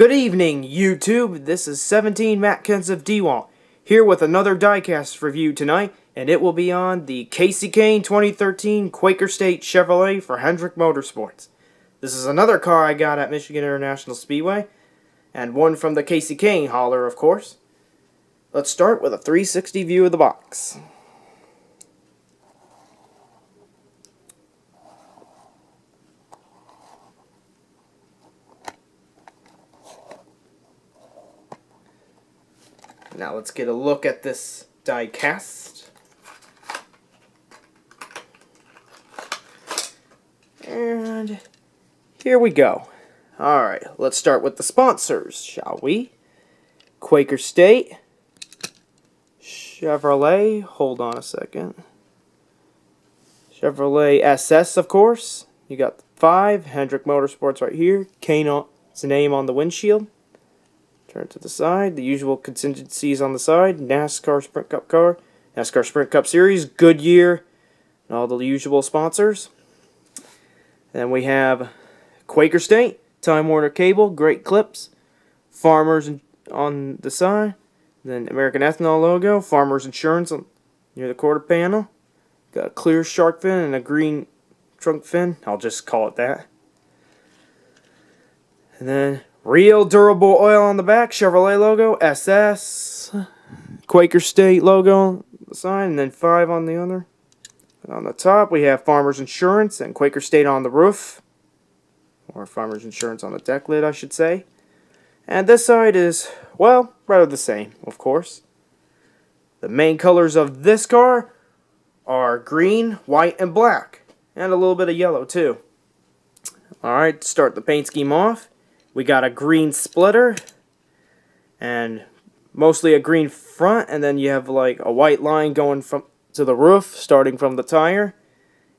Good evening, YouTube. This is 17 Matkins of DWalt, here with another Diecast review tonight, and it will be on the Kahne 2013 Quaker State Chevrolet for Hendrick Motorsports. This is another car I got at Michigan International Speedway, and one from the Kasey hauler, of course. Let's start with a 360 view of the box. Now let's get a look at this diecast. And here we go. Alright, let's start with the sponsors, shall we? Quaker State, Chevrolet, hold on a second. Chevrolet SS, of course. You got the 5, Hendrick Motorsports right here. Kahne's name on the windshield. Turn to the side. The usual contingencies on the side. NASCAR Sprint Cup car. NASCAR Sprint Cup Series. Goodyear. And all the usual sponsors. Then we have Quaker State. Time Warner Cable. Great clips. Farmers on the side. Then American Ethanol logo. Farmers Insurance near the quarter panel. Got a clear shark fin and a green trunk fin. I'll just call it that. And then real durable oil on the back, Chevrolet logo, SS, Quaker State logo on the side, and then 5 on the other. And on the top, we have Farmers Insurance and Quaker State on the roof, or Farmers Insurance on the deck lid, I should say. And this side is, well, rather the same, of course. The main colors of this car are green, white, and black, and a little bit of yellow, too. Alright, to start the paint scheme off, we got a green splitter, and mostly a green front, and then you have like a white line going from to the roof, starting from the tire.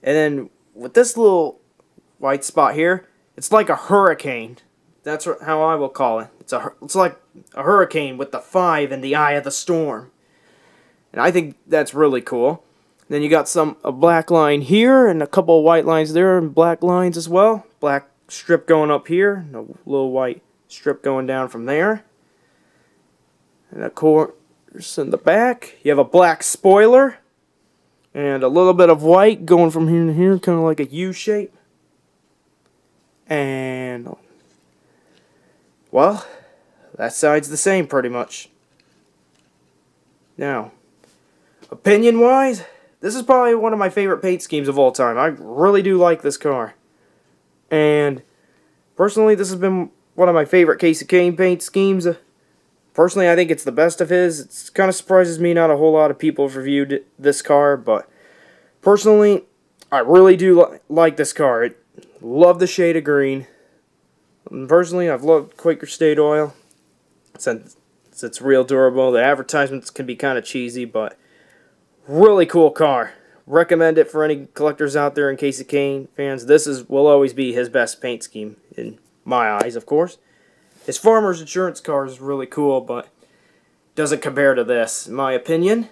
And then with this little white spot here, it's like a hurricane. That's how I will call it. It's like a hurricane with the 5 in the eye of the storm. And I think that's really cool. Then you got a black line here, and a couple of white lines there, and black lines as well. Black strip going up here, and a little white strip going down from there. And of course, in the back, you have a black spoiler, and a little bit of white going from here to here, kind of like a U shape. And, well, that side's the same pretty much. Now, opinion-wise, this is probably one of my favorite paint schemes of all time. I really do like this car. And personally, this has been one of my favorite Kasey paint schemes. Personally, I think it's the best of his. It kind of surprises me not a whole lot of people have reviewed this car, but personally, I really do like this car. I love the shade of green. And personally, I've loved Quaker State oil since it's real durable. The advertisements can be kind of cheesy, but really cool car. Recommend it for any collectors out there and Kasey fans. This will always be his best paint scheme in my eyes, of course. His Farmers Insurance car is really cool, but doesn't compare to this, in my opinion.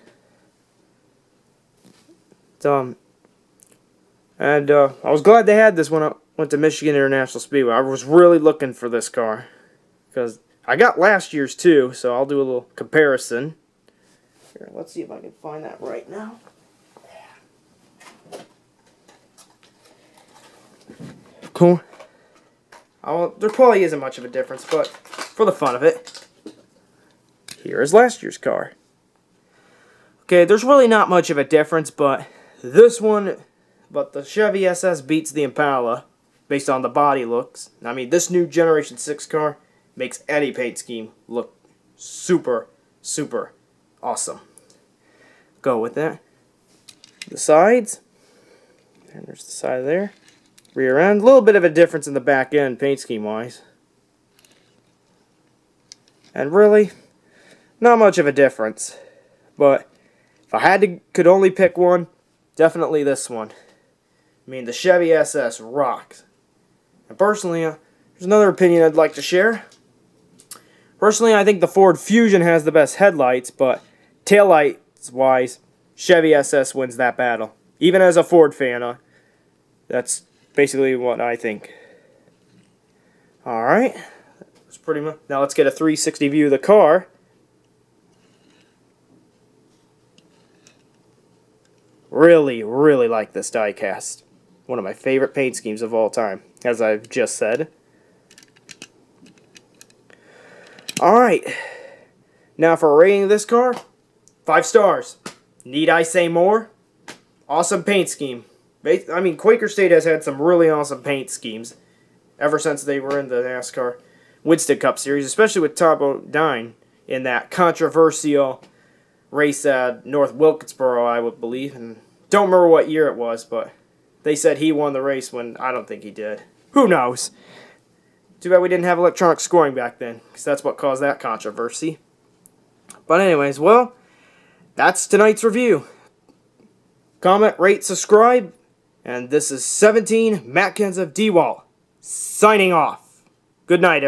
I was glad they had this when I went to Michigan International Speedway. I was really looking for this car because I got last year's too, so I'll do a little comparison. Here, let's see if I can find that right now. Cool. There probably isn't much of a difference, but for the fun of it, here is last year's car. Okay, there's really not much of a difference, but the Chevy SS beats the Impala based on the body looks. I mean, this new Generation 6 car makes any paint scheme look super, super awesome. Go with that. The sides, and there's the side there. Rear end, a little bit of a difference in the back end paint scheme wise. And really, not much of a difference. But if I could only pick one, definitely this one. I mean, the Chevy SS rocks. And personally, there's another opinion I'd like to share. Personally, I think the Ford Fusion has the best headlights, but taillights wise, Chevy SS wins that battle. Even as a Ford fan, that's basically what I think. Alright, let's pretty much. Now let's get a 360 view of the car. Really, really like this diecast. One of my favorite paint schemes of all time, as I've just said. Alright. Now for rating this car, 5 stars. Need I say more? Awesome paint scheme. I mean, Quaker State has had some really awesome paint schemes ever since they were in the NASCAR Winston Cup Series, especially with Tom Bodine in that controversial race at North Wilkesboro, I would believe. And don't remember what year it was, but they said he won the race when I don't think he did. Who knows? Too bad we didn't have electronic scoring back then, because that's what caused that controversy. But anyways, well, that's tonight's review. Comment, rate, subscribe, and this is 17 Matkins of D-Wall signing off. Good night, everyone.